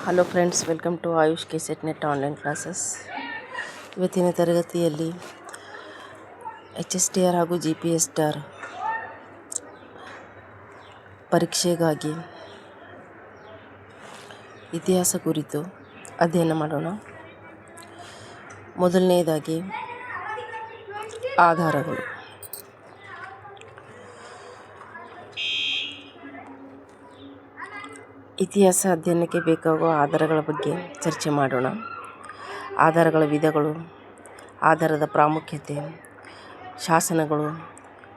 Hello friends, welcome to Ayush KSET NET online classes. ಇವತ್ತಿನ ತರಗತಿಯಲ್ಲಿ HSTR ಹಾಗೂ GPSTR ಪರೀಕ್ಷೆಗಾಗಿ ಇತಿಹಾಸ ಕುರಿತು ಅಧ್ಯಯನ ಮಾಡೋಣ. ಮೊದಲನೆಯದಾಗಿ ಆಧಾರಗಳು. ಇತಿಹಾಸ ಅಧ್ಯಯನಕ್ಕೆ ಬೇಕಾಗುವ ಆಧಾರಗಳ ಬಗ್ಗೆ ಚರ್ಚೆ ಮಾಡೋಣ. ಆಧಾರಗಳ ವಿಧಗಳು, ಆಧಾರದ ಪ್ರಾಮುಖ್ಯತೆ, ಶಾಸನಗಳು,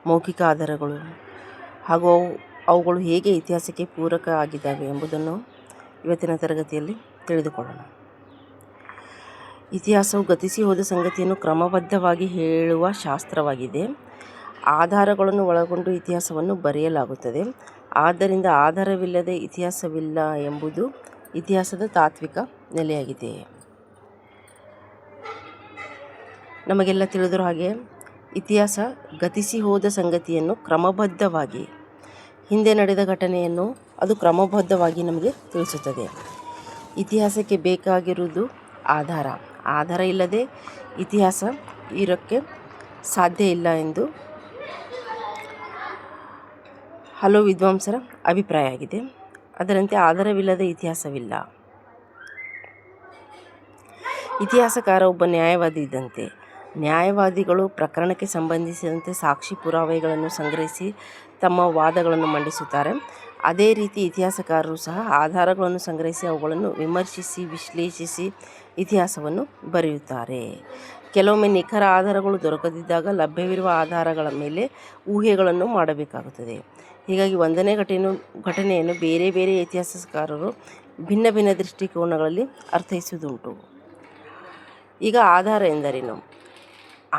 ಮೌಖಿಕ ಆಧಾರಗಳು ಹಾಗೂ ಅವುಗಳು ಹೇಗೆ ಇತಿಹಾಸಕ್ಕೆ ಪೂರಕ ಆಗಿದ್ದಾವೆ ಎಂಬುದನ್ನು ಇವತ್ತಿನ ತರಗತಿಯಲ್ಲಿ ತಿಳಿದುಕೊಳ್ಳೋಣ. ಇತಿಹಾಸವು ಗತಿಸಿ ಹೋದ ಸಂಗತಿಯನ್ನು ಕ್ರಮಬದ್ಧವಾಗಿ ಹೇಳುವ ಶಾಸ್ತ್ರವಾಗಿದೆ. ಆಧಾರಗಳನ್ನು ಒಳಗೊಂಡು ಇತಿಹಾಸವನ್ನು ಬರೆಯಲಾಗುತ್ತದೆ. ಆದ್ದರಿಂದ ಆಧಾರವಿಲ್ಲದೆ ಇತಿಹಾಸವಿಲ್ಲ ಎಂಬುದು ಇತಿಹಾಸದ ತಾತ್ವಿಕ ನೆಲೆಯಾಗಿದೆ. ನಮಗೆಲ್ಲ ತಿಳಿದಿರೋ ಹಾಗೆ ಇತಿಹಾಸ ಗತಿಸಿ ಹೋದ ಸಂಗತಿಯನ್ನು ಕ್ರಮಬದ್ಧವಾಗಿ, ಹಿಂದೆ ನಡೆದ ಘಟನೆಯನ್ನು ಅದು ಕ್ರಮಬದ್ಧವಾಗಿ ನಮಗೆ ತಿಳಿಸುತ್ತದೆ. ಇತಿಹಾಸಕ್ಕೆ ಬೇಕಾಗಿರುವುದು ಆಧಾರ. ಆಧಾರ ಇಲ್ಲದೆ ಇತಿಹಾಸ ಇರೋಕ್ಕೆ ಸಾಧ್ಯ ಇಲ್ಲ ಎಂದು ಹಲವು ವಿದ್ವಾಂಸರ ಅಭಿಪ್ರಾಯ ಆಗಿದೆ. ಅದರಂತೆ ಆಧಾರವಿಲ್ಲದೆ ಇತಿಹಾಸವಿಲ್ಲ. ಇತಿಹಾಸಕಾರ ಒಬ್ಬ ನ್ಯಾಯವಾದಿ ಇದ್ದಂತೆ. ನ್ಯಾಯವಾದಿಗಳು ಪ್ರಕರಣಕ್ಕೆ ಸಂಬಂಧಿಸಿದಂತೆ ಸಾಕ್ಷಿ ಪುರಾವೆಗಳನ್ನು ಸಂಗ್ರಹಿಸಿ ತಮ್ಮ ವಾದಗಳನ್ನು ಮಂಡಿಸುತ್ತಾರೆ. ಅದೇ ರೀತಿ ಇತಿಹಾಸಕಾರರು ಸಹ ಆಧಾರಗಳನ್ನು ಸಂಗ್ರಹಿಸಿ ಅವುಗಳನ್ನು ವಿಮರ್ಶಿಸಿ ವಿಶ್ಲೇಷಿಸಿ ಇತಿಹಾಸವನ್ನು ಬರೆಯುತ್ತಾರೆ. ಕೆಲವೊಮ್ಮೆ ನಿಖರ ಆಧಾರಗಳು ದೊರಕದಿದ್ದಾಗ ಲಭ್ಯವಿರುವ ಆಧಾರಗಳ ಮೇಲೆ ಊಹೆಗಳನ್ನು ಮಾಡಬೇಕಾಗುತ್ತದೆ. ಹೀಗಾಗಿ ಒಂದನೇ ಘಟನೆಯನ್ನು ಬೇರೆ ಬೇರೆ ಇತಿಹಾಸಕಾರರು ಭಿನ್ನ ಭಿನ್ನ ದೃಷ್ಟಿಕೋನಗಳಲ್ಲಿ ಅರ್ಥೈಸುವುದುಂಟು. ಈಗ ಆಧಾರ ಎಂದರೇನು?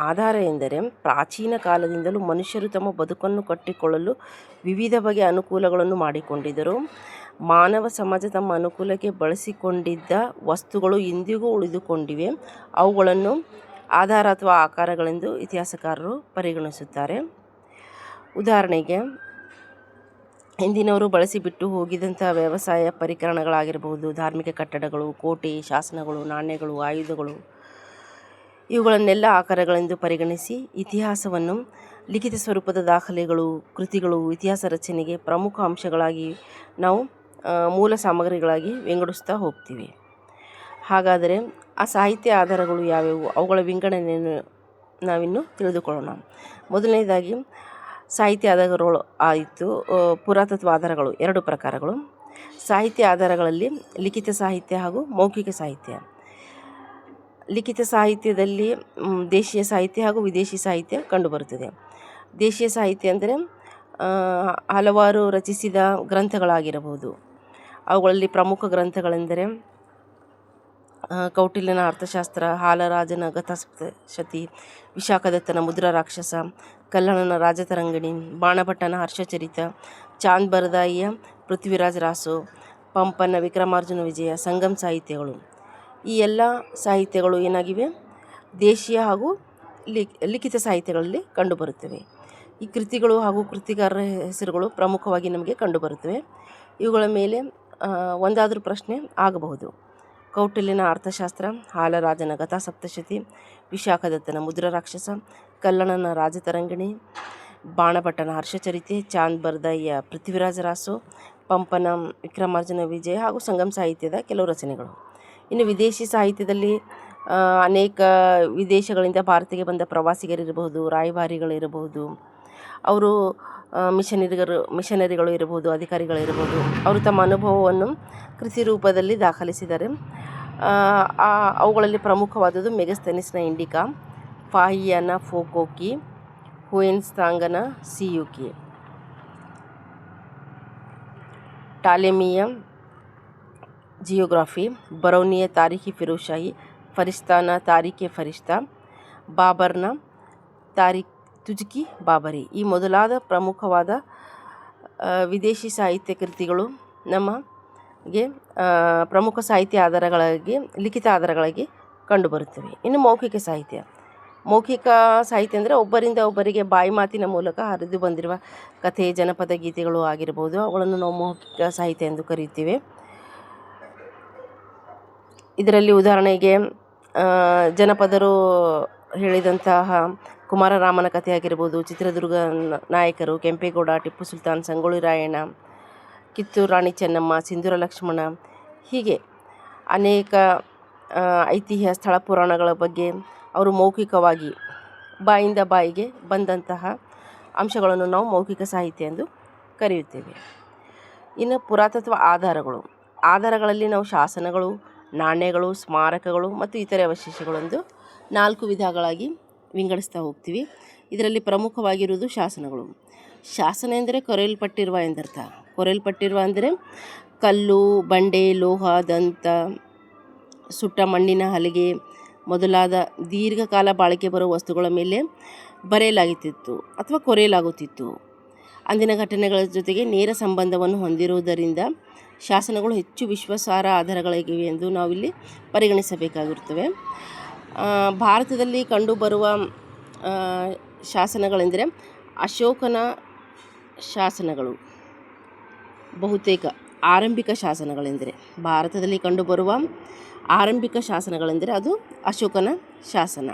ಆಧಾರ ಎಂದರೆ ಪ್ರಾಚೀನ ಕಾಲದಿಂದಲೂ ಮನುಷ್ಯರು ತಮ್ಮ ಬದುಕನ್ನು ಕಟ್ಟಿಕೊಳ್ಳಲು ವಿವಿಧ ಬಗೆಯ ಅನುಕೂಲಗಳನ್ನು ಮಾಡಿಕೊಂಡಿದ್ದರು. ಮಾನವ ಸಮಾಜ ತಮ್ಮ ಅನುಕೂಲಕ್ಕೆ ಬಳಸಿಕೊಂಡಿದ್ದ ವಸ್ತುಗಳು ಇಂದಿಗೂ ಉಳಿದುಕೊಂಡಿವೆ. ಅವುಗಳನ್ನು ಆಧಾರ ಅಥವಾ ಆಕಾರಗಳೆಂದು ಇತಿಹಾಸಕಾರರು ಪರಿಗಣಿಸುತ್ತಾರೆ. ಉದಾಹರಣೆಗೆ, ಹಿಂದಿನವರು ಬಳಸಿ ಬಿಟ್ಟು ಹೋಗಿದಂಥ ವ್ಯವಸಾಯ ಪರಿಕರಣಗಳಾಗಿರಬಹುದು, ಧಾರ್ಮಿಕ ಕಟ್ಟಡಗಳು, ಕೋಟೆ, ಶಾಸನಗಳು, ನಾಣ್ಯಗಳು, ಆಯುಧಗಳು, ಇವುಗಳನ್ನೆಲ್ಲ ಆಕಾರಗಳೆಂದು ಪರಿಗಣಿಸಿ ಇತಿಹಾಸವನ್ನು ಲಿಖಿತ ಸ್ವರೂಪದ ದಾಖಲೆಗಳು, ಕೃತಿಗಳು ಇತಿಹಾಸ ರಚನೆಗೆ ಪ್ರಮುಖ ಅಂಶಗಳಾಗಿ ನಾವು ಮೂಲ ಸಾಮಗ್ರಿಗಳಾಗಿ ವಿಂಗಡಿಸ್ತಾ ಹೋಗ್ತೀವಿ. ಹಾಗಾದರೆ ಆ ಸಾಹಿತ್ಯ ಆಧಾರಗಳು ಯಾವ್ಯಾವು? ಅವುಗಳ ವಿಂಗಡಣೆಯನ್ನು ನಾವಿನ್ನು ತಿಳಿದುಕೊಳ್ಳೋಣ. ಮೊದಲನೇದಾಗಿ ಸಾಹಿತ್ಯ ಆಧಾರಗಳು ಆಯಿತು. ಪುರಾತತ್ವ ಆಧಾರಗಳು ಎರಡು ಪ್ರಕಾರಗಳು. ಸಾಹಿತ್ಯ ಆಧಾರಗಳಲ್ಲಿ ಲಿಖಿತ ಸಾಹಿತ್ಯ ಹಾಗೂ ಮೌಖಿಕ ಸಾಹಿತ್ಯ. ಲಿಖಿತ ಸಾಹಿತ್ಯದಲ್ಲಿ ದೇಶೀಯ ಸಾಹಿತ್ಯ ಹಾಗೂ ವಿದೇಶಿ ಸಾಹಿತ್ಯ ಕಂಡುಬರುತ್ತದೆ. ದೇಶೀಯ ಸಾಹಿತ್ಯ ಅಂದರೆ ಹಲವಾರು ರಚಿಸಿದ ಗ್ರಂಥಗಳಾಗಿರಬಹುದು. ಅವುಗಳಲ್ಲಿ ಪ್ರಮುಖ ಗ್ರಂಥಗಳೆಂದರೆ ಕೌಟಿಲ್ಯನ ಅರ್ಥಶಾಸ್ತ್ರ, ಹಾಲರಾಜನ ಗತಾಸಪ್ತಶತಿ, ವಿಶಾಖದತ್ತನ ಮುದ್ರಾ ರಾಕ್ಷಸ, ಕಲ್ಲಣನ ರಾಜತರಂಗಿಣಿ, ಬಾಣಭಟ್ಟನ ಹರ್ಷಚರಿತ, ಚಾಂದ್ ಬರದಾಯಿಯ ಪೃಥ್ವಿರಾಜ ರಾಸೋ, ಪಂಪನ ವಿಕ್ರಮಾರ್ಜುನ ವಿಜಯ, ಸಂಗಮ್ ಸಾಹಿತ್ಯಗಳು. ಈ ಎಲ್ಲ ಸಾಹಿತ್ಯಗಳು ಏನಾಗಿವೆ? ದೇಶೀಯ ಹಾಗೂ ಲಿಖಿತ ಸಾಹಿತ್ಯಗಳಲ್ಲಿ ಕಂಡುಬರುತ್ತವೆ. ಈ ಕೃತಿಗಳು ಹಾಗೂ ಕೃತಿಕಾರರ ಹೆಸರುಗಳು ಪ್ರಮುಖವಾಗಿ ನಮಗೆ ಕಂಡುಬರುತ್ತವೆ. ಇವುಗಳ ಮೇಲೆ ಒಂದಾದರೂ ಪ್ರಶ್ನೆ ಆಗಬಹುದು. ಕೌಟಿಲ್ಯನ ಅರ್ಥಶಾಸ್ತ್ರ, ಹಾಲರಾಜನ ಗತಾಸಪ್ತಶತಿ, ವಿಶಾಖದತ್ತನ ಮುದ್ರಾ ರಾಕ್ಷಸ, ಕಲ್ಲಣನ ರಾಜತರಂಗಿಣಿ, ಬಾಣಭಟ್ಟನ ಹರ್ಷಚರಿತೆ, ಚಾಂದ್ ಬರದಾಯಿಯ ಪೃಥ್ವಿರಾಜ ರಾಸೋ, ಪಂಪನ ವಿಕ್ರಮಾರ್ಜುನ ವಿಜಯ ಹಾಗೂ ಸಂಗಮ್ ಸಾಹಿತ್ಯದ ಕೆಲವು ರಚನೆಗಳು. ಇನ್ನು ವಿದೇಶಿ ಸಾಹಿತ್ಯದಲ್ಲಿ ಅನೇಕ ವಿದೇಶಗಳಿಂದ ಭಾರತಕ್ಕೆ ಬಂದ ಪ್ರವಾಸಿಗರಿರಬಹುದು, ರಾಯಭಾರಿಗಳಿರಬಹುದು, ಅವರು ಮಿಷನರಿಗಳು ಇರಬಹುದು, ಅಧಿಕಾರಿಗಳಿರಬಹುದು. ಅವರು ತಮ್ಮ ಅನುಭವವನ್ನು ಕೃತಿ ರೂಪದಲ್ಲಿ ದಾಖಲಿಸಿದ್ದಾರೆ. ಅವುಗಳಲ್ಲಿ ಪ್ರಮುಖವಾದದ್ದು ಮೆಗಸ್ತನಿಸ್ನ ಇಂಡಿಕಾ, ಫಾಹಿಯಾನ ಫೋಕೋಕಿ, ಹುಯೆನ್ಸಾಂಗನ ಸಿಯುಕಿ, ಟಾಲೆಮಿಯ ಜಿಯೋಗ್ರಫಿ, ಬರೌನಿಯ ತಾರೀಖಿ ಫಿರೋಜಾಹಿ, ಫರಿಸ್ತಾನ ತಾರೀಖೆ ಫರಿಸ್ತಾ, ಬಾಬರ್ನ ತಾರೀಖ್ ತುಜ್ಕಿ ಬಾಬರಿ. ಈ ಮೊದಲಾದ ಪ್ರಮುಖವಾದ ವಿದೇಶಿ ಸಾಹಿತ್ಯ ಕೃತಿಗಳು ನಮಗೆ ಪ್ರಮುಖ ಸಾಹಿತ್ಯ ಆಧಾರಗಳಾಗಿ, ಲಿಖಿತ ಆಧಾರಗಳಾಗಿ ಕಂಡುಬರುತ್ತವೆ. ಇನ್ನು ಮೌಖಿಕ ಸಾಹಿತ್ಯ. ಮೌಖಿಕ ಸಾಹಿತ್ಯ ಅಂದರೆ ಒಬ್ಬರಿಂದ ಒಬ್ಬರಿಗೆ ಬಾಯಿ ಮಾತಿನ ಮೂಲಕ ಹರಿದು ಬಂದಿರುವ ಕಥೆ, ಜನಪದ ಗೀತೆಗಳು ಆಗಿರಬಹುದು. ಅವುಗಳನ್ನು ನಾವು ಮೌಖಿಕ ಸಾಹಿತ್ಯ ಎಂದು ಕರೆಯುತ್ತೇವೆ. ಇದರಲ್ಲಿ ಉದಾಹರಣೆಗೆ ಜನಪದರು ಹೇಳಿದಂತಹ ಕುಮಾರರಾಮನ ಕಥೆ ಆಗಿರ್ಬೋದು, ಚಿತ್ರದುರ್ಗ ನಾಯಕರು ಕೆಂಪೇಗೌಡ, ಟಿಪ್ಪು ಸುಲ್ತಾನ್, ಸಂಗೊಳ್ಳಿ ರಾಯಣ್ಣ, ಕಿತ್ತೂರು ರಾಣಿ ಚೆನ್ನಮ್ಮ, ಸಿಂಧೂರ ಲಕ್ಷ್ಮಣ, ಹೀಗೆ ಅನೇಕ ಐತಿಹ್ಯ ಸ್ಥಳ ಪುರಾಣಗಳ ಬಗ್ಗೆ ಅವರು ಮೌಖಿಕವಾಗಿ ಬಾಯಿಂದ ಬಾಯಿಗೆ ಬಂದಂತಹ ಅಂಶಗಳನ್ನು ನಾವು ಮೌಖಿಕ ಸಾಹಿತ್ಯ ಎಂದು ಕರೆಯುತ್ತೇವೆ. ಇನ್ನು ಪುರಾತತ್ವ ಆಧಾರಗಳಲ್ಲಿ ನಾವು ಶಾಸನಗಳು, ನಾಣ್ಯಗಳು, ಸ್ಮಾರಕಗಳು ಮತ್ತು ಇತರೆ ಅವಶೇಷಗಳೆಂದು 4 ವಿಧಗಳಾಗಿ ವಿಂಗಡಿಸ್ತಾ ಹೋಗ್ತೀವಿ. ಇದರಲ್ಲಿ ಪ್ರಮುಖವಾಗಿರುವುದು ಶಾಸನಗಳು. ಶಾಸನ ಎಂದರೆ ಕೊರೆಯಲ್ಪಟ್ಟಿರುವ ಎಂದರ್ಥ. ಕೊರೆಯಲ್ಪಟ್ಟಿರುವ ಅಂದರೆ ಕಲ್ಲು, ಬಂಡೆ, ಲೋಹ, ದಂತ, ಸುಟ್ಟ ಮಣ್ಣಿನ ಹಲಗೆ ಮೊದಲಾದ ದೀರ್ಘಕಾಲ ಬಾಳಿಕೆ ಬರುವ ವಸ್ತುಗಳ ಮೇಲೆ ಬರೆಯಲಾಗುತ್ತಿತ್ತು ಅಥವಾ ಕೊರೆಯಲಾಗುತ್ತಿತ್ತು. ಅಂದಿನ ಘಟನೆಗಳ ಜೊತೆಗೆ ನೇರ ಸಂಬಂಧವನ್ನು ಹೊಂದಿರುವುದರಿಂದ ಶಾಸನಗಳು ಹೆಚ್ಚು ವಿಶ್ವಾಸಾರ್ಹ ಆಧಾರಗಳಾಗಿವೆ ಎಂದು ನಾವಿಲ್ಲಿ ಪರಿಗಣಿಸಬೇಕಾಗಿರುತ್ತವೆ. ಭಾರತದಲ್ಲಿ ಕಂಡುಬರುವ ಶಾಸನಗಳೆಂದರೆ ಅಶೋಕನ ಶಾಸನಗಳು. ಬಹುತೇಕ ಆರಂಭಿಕ ಶಾಸನಗಳೆಂದರೆ ಭಾರತದಲ್ಲಿ ಕಂಡುಬರುವ ಆರಂಭಿಕ ಶಾಸನಗಳೆಂದರೆ ಅದು ಅಶೋಕನ ಶಾಸನ.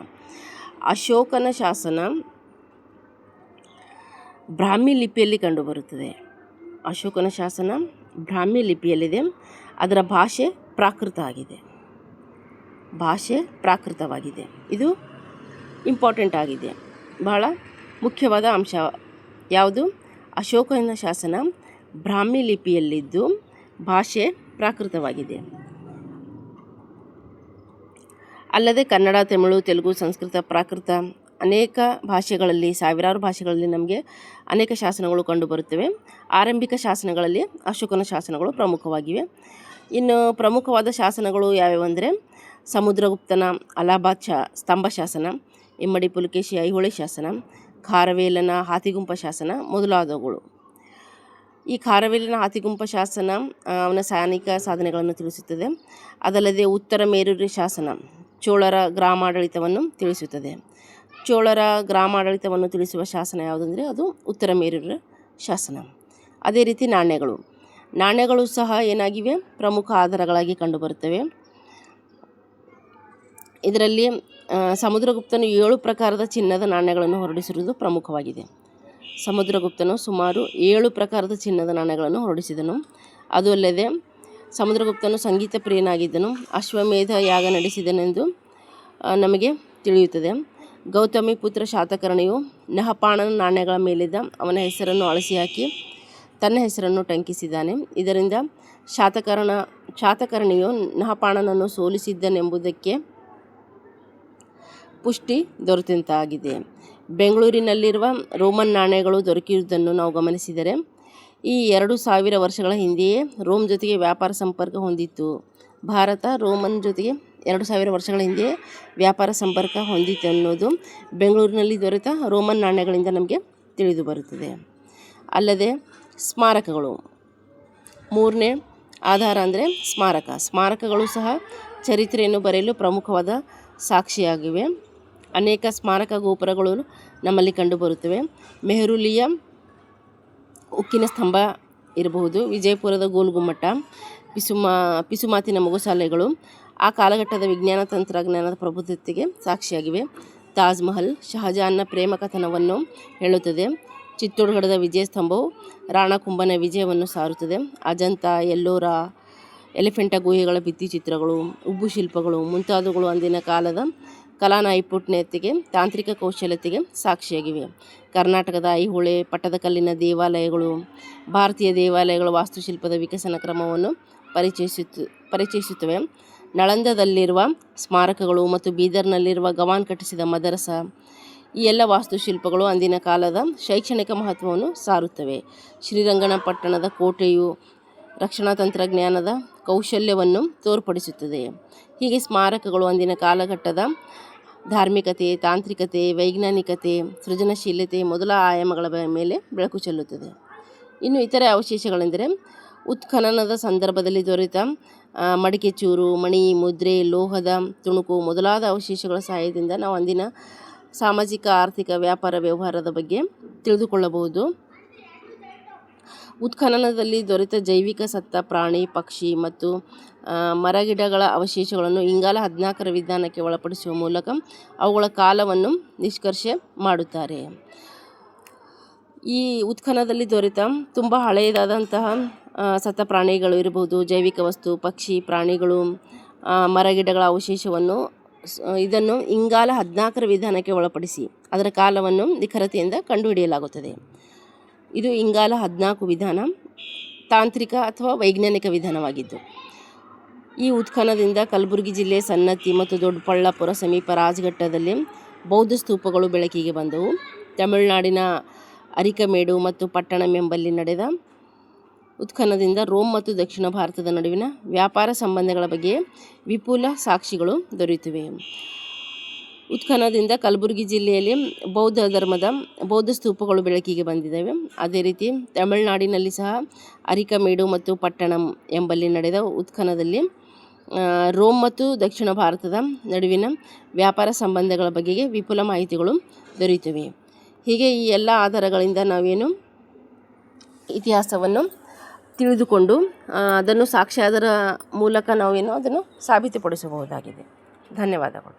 ಅಶೋಕನ ಶಾಸನ ಬ್ರಾಹ್ಮಿ ಲಿಪಿಯಲ್ಲಿ ಕಂಡುಬರುತ್ತದೆ. ಅಶೋಕನ ಶಾಸನ ಬ್ರಾಹ್ಮಿ ಲಿಪಿಯಲ್ಲಿದೆ. ಅದರ ಭಾಷೆ ಪ್ರಾಕೃತವಾಗಿದೆ. ಇದು ಇಂಪಾರ್ಟೆಂಟ್ ಆಗಿದೆ, ಬಹಳ ಮುಖ್ಯವಾದ ಅಂಶ. ಯಾವುದು? ಅಶೋಕನ ಶಾಸನ ಬ್ರಾಹ್ಮಿ ಲಿಪಿಯಲ್ಲಿದ್ದು ಭಾಷೆ ಪ್ರಾಕೃತವಾಗಿದೆ. ಅಲ್ಲದೆ ಕನ್ನಡ, ತಮಿಳು, ತೆಲುಗು, ಸಂಸ್ಕೃತ, ಪ್ರಾಕೃತ ಅನೇಕ ಭಾಷೆಗಳಲ್ಲಿ, ಸಾವಿರಾರು ಭಾಷೆಗಳಲ್ಲಿ ನಮಗೆ ಅನೇಕ ಶಾಸನಗಳು ಕಂಡುಬರುತ್ತವೆ. ಆರಂಭಿಕ ಶಾಸನಗಳಲ್ಲಿ ಅಶೋಕನ ಶಾಸನಗಳು ಪ್ರಮುಖವಾಗಿವೆ. ಇನ್ನು ಪ್ರಮುಖವಾದ ಶಾಸನಗಳು ಯಾವ್ಯಾವೆಂದರೆ ಸಮುದ್ರಗುಪ್ತನ ಅಲಹಾಬಾದ್ ಸ್ತಂಭ ಶಾಸನ, ಇಮ್ಮಡಿ ಪುಲಕೇಶಿ ಐಹೊಳೆ ಶಾಸನ, ಖಾರವೇಲನ ಹಾತಿಗುಂಪ ಶಾಸನ ಮೊದಲಾದವುಗಳು. ಈ ಖಾರವೇಲನ ಹಾತಿಗುಂಪ ಶಾಸನ ಅವನ ಸೈನಿಕ ಸಾಧನೆಗಳನ್ನು ತಿಳಿಸುತ್ತದೆ. ಅದಲ್ಲದೆ ಉತ್ತರ ಮೇರೂರು ಶಾಸನ ಚೋಳರ ಗ್ರಾಮಾಡಳಿತವನ್ನು ತಿಳಿಸುತ್ತದೆ. ಚೋಳರ ಗ್ರಾಮಾಡಳಿತವನ್ನು ತಿಳಿಸುವ ಶಾಸನ ಯಾವುದಂದರೆ ಅದು ಉತ್ತರ ಮೇರೂರು ಶಾಸನ. ಅದೇ ರೀತಿ ನಾಣ್ಯಗಳು ಸಹ ಏನಾಗಿವೆ? ಪ್ರಮುಖ ಆಧಾರಗಳಾಗಿ ಕಂಡುಬರುತ್ತವೆ. ಇದರಲ್ಲಿ ಸಮುದ್ರಗುಪ್ತನು 7 ಪ್ರಕಾರದ ಚಿನ್ನದ ನಾಣ್ಯಗಳನ್ನು ಹೊರಡಿಸಿರುವುದು ಪ್ರಮುಖವಾಗಿದೆ. ಸಮುದ್ರಗುಪ್ತನು ಸುಮಾರು 7 ಪ್ರಕಾರದ ಚಿನ್ನದ ನಾಣ್ಯಗಳನ್ನು ಹೊರಡಿಸಿದನು. ಅದು ಅಲ್ಲದೆ ಸಮುದ್ರಗುಪ್ತನು ಸಂಗೀತ ಪ್ರಿಯನಾಗಿದ್ದನು. ಅಶ್ವಮೇಧ ಯಾಗ ನಡೆಸಿದನೆಂದು ನಮಗೆ ತಿಳಿಯುತ್ತದೆ. ಗೌತಮಿ ಪುತ್ರ ಶಾತಕರ್ಣಿಯು ನಹಪಾಣನ ನಾಣ್ಯಗಳ ಮೇಲಿದ್ದ ಅವನ ಹೆಸರನ್ನು ಅಳಿಸಿ ಹಾಕಿ ತನ್ನ ಹೆಸರನ್ನು ಟಂಕಿಸಿದ್ದಾನೆ. ಇದರಿಂದ ಶಾತಕರ್ಣಿಯು ನಹಪಾಣನನ್ನು ಸೋಲಿಸಿದ್ದನೆಂಬುದಕ್ಕೆ ಪುಷ್ಟಿ ದೊರೆತಂತಾಗಿದೆ. ಬೆಂಗಳೂರಿನಲ್ಲಿರುವ ರೋಮನ್ ನಾಣ್ಯಗಳು ದೊರಕಿರುವುದನ್ನು ನಾವು ಗಮನಿಸಿದರೆ ಈ 2000 ವರ್ಷಗಳ ಹಿಂದೆಯೇ ರೋಮ್ ಜೊತೆಗೆ ವ್ಯಾಪಾರ ಸಂಪರ್ಕ ಹೊಂದಿತ್ತು. ಭಾರತ ರೋಮನ್ ಜೊತೆಗೆ 2000 ವರ್ಷಗಳ ಹಿಂದೆಯೇ ವ್ಯಾಪಾರ ಸಂಪರ್ಕ ಹೊಂದಿತ್ತು ಅನ್ನೋದು ಬೆಂಗಳೂರಿನಲ್ಲಿ ದೊರೆತ ರೋಮನ್ ನಾಣ್ಯಗಳಿಂದ ನಮಗೆ ತಿಳಿದು ಬರುತ್ತದೆ. ಅಲ್ಲದೆ ಸ್ಮಾರಕಗಳು, 3ನೇ ಆಧಾರ ಅಂದರೆ ಸ್ಮಾರಕಗಳು ಸಹ ಚರಿತ್ರೆಯನ್ನು ಬರೆಯಲು ಪ್ರಮುಖವಾದ ಸಾಕ್ಷಿಯಾಗಿವೆ. ಅನೇಕ ಸ್ಮಾರಕ ಗೋಪುರಗಳು ನಮ್ಮಲ್ಲಿ ಕಂಡುಬರುತ್ತವೆ. ಮೆಹರೂಲಿಯ ಉಕ್ಕಿನ ಸ್ತಂಭ ಇರಬಹುದು, ವಿಜಯಪುರದ ಗೋಲ್ಗುಮ್ಮಟ, ಪಿಸುಮಾತಿನ ಮೊಗಸಾಲೆಗಳು ಆ ಕಾಲಘಟ್ಟದ ವಿಜ್ಞಾನ ತಂತ್ರಜ್ಞಾನದ ಪ್ರಬುದ್ಧತೆಗೆ ಸಾಕ್ಷಿಯಾಗಿವೆ. ತಾಜ್ ಮಹಲ್ ಶಹಜಾನ್ನ ಪ್ರೇಮ ಕಥನವನ್ನು ಹೇಳುತ್ತದೆ. ಚಿತ್ತೋಡ್ಗಢದ ವಿಜಯ ಸ್ತಂಭವು ರಾಣಾ ಕುಂಭನ ವಿಜಯವನ್ನು ಸಾರುತ್ತದೆ. ಅಜಂತ, ಎಲ್ಲೋರಾ, ಎಲಿಫೆಂಟಾ ಗುಹೆಗಳ ಭಿತ್ತಿಚಿತ್ರಗಳು, ಉಬ್ಬು ಶಿಲ್ಪಗಳು ಮುಂತಾದವುಗಳು ಅಂದಿನ ಕಾಲದ ಕಲಾ ನೈಪುಣ್ಯತೆಗೆ, ತಾಂತ್ರಿಕ ಕೌಶಲ್ಯತೆಗೆ ಸಾಕ್ಷಿಯಾಗಿವೆ. ಕರ್ನಾಟಕದ ಐಹೊಳೆ, ಪಟ್ಟದಕಲ್ಲಿನ ದೇವಾಲಯಗಳು ಭಾರತೀಯ ದೇವಾಲಯಗಳ ವಾಸ್ತುಶಿಲ್ಪದ ವಿಕಸನ ಕ್ರಮವನ್ನು ಪರಿಚಯಿಸುತ್ತವೆ. ನಳಂದದಲ್ಲಿರುವ ಸ್ಮಾರಕಗಳು ಮತ್ತು ಬೀದರ್ನಲ್ಲಿರುವ ಗವಾನ್ ಕಟ್ಟಿಸಿದ ಮದರಸ ಈ ಎಲ್ಲ ವಾಸ್ತುಶಿಲ್ಪಗಳು ಅಂದಿನ ಕಾಲದ ಶೈಕ್ಷಣಿಕ ಮಹತ್ವವನ್ನು ಸಾರುತ್ತವೆ. ಶ್ರೀರಂಗಪಟ್ಟಣದ ಕೋಟೆಯು ರಕ್ಷಣಾ ತಂತ್ರಜ್ಞಾನದ ಕೌಶಲ್ಯವನ್ನು ತೋರ್ಪಡಿಸುತ್ತದೆ. ಹೀಗೆ ಸ್ಮಾರಕಗಳು ಅಂದಿನ ಕಾಲಘಟ್ಟದ ಧಾರ್ಮಿಕತೆ, ತಾಂತ್ರಿಕತೆ, ವೈಜ್ಞಾನಿಕತೆ, ಸೃಜನಶೀಲತೆ ಮೊದಲ ಆಯಾಮಗಳ ಮೇಲೆ ಬೆಳಕು ಚೆಲ್ಲುತ್ತದೆ. ಇನ್ನು ಇತರೆ ಅವಶೇಷಗಳೆಂದರೆ ಉತ್ಖನನದ ಸಂದರ್ಭದಲ್ಲಿ ದೊರೆತ ಮಡಿಕೆಚೂರು, ಮಣಿ, ಮುದ್ರೆ, ಲೋಹದ ತುಣುಕು ಮೊದಲಾದ ಅವಶೇಷಗಳ ಸಹಾಯದಿಂದ ನಾವು ಅಂದಿನ ಸಾಮಾಜಿಕ, ಆರ್ಥಿಕ, ವ್ಯಾಪಾರ ವ್ಯವಹಾರದ ಬಗ್ಗೆ ತಿಳಿದುಕೊಳ್ಳಬಹುದು. ಉತ್ಖನನದಲ್ಲಿ ದೊರೆತ ಜೈವಿಕ ಸತ್ತ ಪ್ರಾಣಿ, ಪಕ್ಷಿ ಮತ್ತು ಮರಗಿಡಗಳ ಅವಶೇಷಗಳನ್ನು ಇಂಗಾಲ 14ರ ವಿಧಾನಕ್ಕೆ ಒಳಪಡಿಸುವ ಮೂಲಕ ಅವುಗಳ ಕಾಲವನ್ನು ನಿಷ್ಕರ್ಷೆ ಮಾಡುತ್ತಾರೆ. ಈ ಉತ್ಖನನದಲ್ಲಿ ದೊರೆತ ತುಂಬ ಹಳೆಯದಾದಂತಹ ಸತ್ತ ಪ್ರಾಣಿಗಳು ಇರಬಹುದು, ಜೈವಿಕ ವಸ್ತು, ಪಕ್ಷಿ, ಪ್ರಾಣಿಗಳು, ಮರಗಿಡಗಳ ಅವಶೇಷವನ್ನು ಇದನ್ನು ಇಂಗಾಲ 14ರ ವಿಧಾನಕ್ಕೆ ಒಳಪಡಿಸಿ ಅದರ ಕಾಲವನ್ನು ನಿಖರತೆಯಿಂದ ಕಂಡುಹಿಡಿಯಲಾಗುತ್ತದೆ. ಇದು ಇಂಗಾಲ 14 ವಿಧಾನ ತಾಂತ್ರಿಕ ಅಥವಾ ವೈಜ್ಞಾನಿಕ ವಿಧಾನವಾಗಿದ್ದು, ಈ ಉತ್ಖನನದಿಂದ ಕಲಬುರಗಿ ಜಿಲ್ಲೆ ಸನ್ನತಿ ಮತ್ತು ದೊಡ್ಡಬಳ್ಳಾಪುರ ಸಮೀಪ ರಾಜಘಟ್ಟದಲ್ಲಿ ಬೌದ್ಧ ಸ್ತೂಪಗಳು ಬೆಳಕಿಗೆ ಬಂದವು. ತಮಿಳುನಾಡಿನ ಅರಿಕಮೇಡು ಮತ್ತು ಪಟ್ಟಣಂ ಎಂಬಲ್ಲಿ ನಡೆದ ಉತ್ಖನನದಿಂದ ರೋಮ್ ಮತ್ತು ದಕ್ಷಿಣ ಭಾರತದ ನಡುವಿನ ವ್ಯಾಪಾರ ಸಂಬಂಧಗಳ ಬಗ್ಗೆ ವಿಪುಲ ಸಾಕ್ಷಿಗಳು ದೊರೆಯುತ್ತಿವೆ. ಉತ್ಖನನದಿಂದ ಕಲಬುರಗಿ ಜಿಲ್ಲೆಯಲ್ಲಿ ಬೌದ್ಧ ಧರ್ಮದ ಬೌದ್ಧ ಸ್ತೂಪಗಳು ಬೆಳಕಿಗೆ ಬಂದಿದ್ದಾವೆ. ಅದೇ ರೀತಿ ತಮಿಳುನಾಡಿನಲ್ಲಿ ಸಹ ಅರಿಕಮೇಡು ಮತ್ತು ಪಟ್ಟಣಂ ಎಂಬಲ್ಲಿ ನಡೆದ ಉತ್ಖನನದಲ್ಲಿ ರೋಮ್ ಮತ್ತು ದಕ್ಷಿಣ ಭಾರತದ ನಡುವಿನ ವ್ಯಾಪಾರ ಸಂಬಂಧಗಳ ಬಗೆಗೆ ವಿಪುಲ ಮಾಹಿತಿಗಳು ದೊರೆಯುತ್ತವೆ. ಹೀಗೆ ಈ ಎಲ್ಲ ಆಧಾರಗಳಿಂದ ನಾವೇನು ಇತಿಹಾಸವನ್ನು ತಿಳಿದುಕೊಂಡು ಅದನ್ನು ಸಾಕ್ಷ್ಯಾಧಾರ ಮೂಲಕ ನಾವೇನು ಅದನ್ನು ಸಾಬೀತುಪಡಿಸಬಹುದಾಗಿದೆ. ಧನ್ಯವಾದಗಳು.